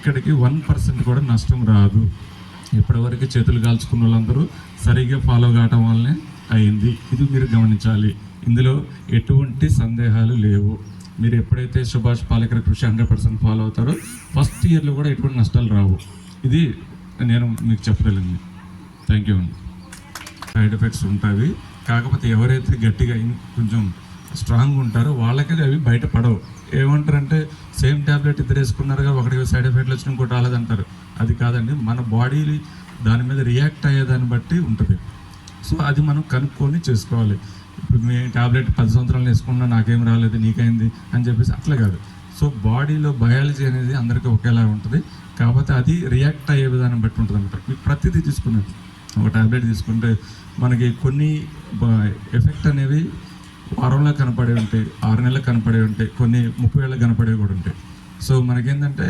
ఇక్కడికి 1% కూడా నష్టం రాదు. ఇప్పటివరకు చేతులు కాల్చుకున్న వాళ్ళందరూ సరిగ్గా ఫాలో కావటం వల్లనే అయింది. ఇది మీరు గమనించాలి. ఇందులో ఎటువంటి సందేహాలు లేవు. మీరు ఎప్పుడైతే సుభాష్ పాలేకర్ కృషి 100% ఫాలో అవుతారో ఫస్ట్ ఇయర్లో కూడా ఎటువంటి నష్టాలు రావు. ఇది నేను మీకు చెప్పగలిగింది. థ్యాంక్ యూ అండి. సైడ్ ఎఫెక్ట్స్ ఉంటాయి, కాకపోతే ఎవరైతే గట్టిగా కొంచెం స్ట్రాంగ్ ఉంటారో వాళ్ళకి అవి బయట పడవు. ఏమంటారంటే సేమ్ ట్యాబ్లెట్ ఇద్దరు వేసుకున్నారుగా, ఒకటికి సైడ్ ఎఫెక్ట్లు వచ్చిన ఇంకోటి రాలేదంటారు. అది కాదండి, మన బాడీ దాని మీద రియాక్ట్ అయ్యేదాన్ని బట్టి ఉంటుంది. సో అది మనం కనుక్కొని చేసుకోవాలి. ఇప్పుడు మీ ట్యాబ్లెట్ 10 సంవత్సరాలు వేసుకున్నా నాకేం రాలేదు నీకైంది అని చెప్పేసి అట్లా కాదు. సో బాడీలో బయాలజీ అనేది అందరికీ ఒకేలా ఉంటుంది, కాకపోతే అది రియాక్ట్ అయ్యే విధానం బట్టి ఉంటుంది అనమాట. మీకు ప్రతిదీ తీసుకున్నది ఒక ట్యాబ్లెట్ తీసుకుంటే మనకి కొన్ని ఎఫెక్ట్ అనేవి వారంలో కనపడే ఉంటాయి, 6 నెలలకు కనపడే ఉంటాయి, కొన్ని 30 ఏళ్ళకి కనపడేవి కూడా ఉంటాయి. సో మనకేంటంటే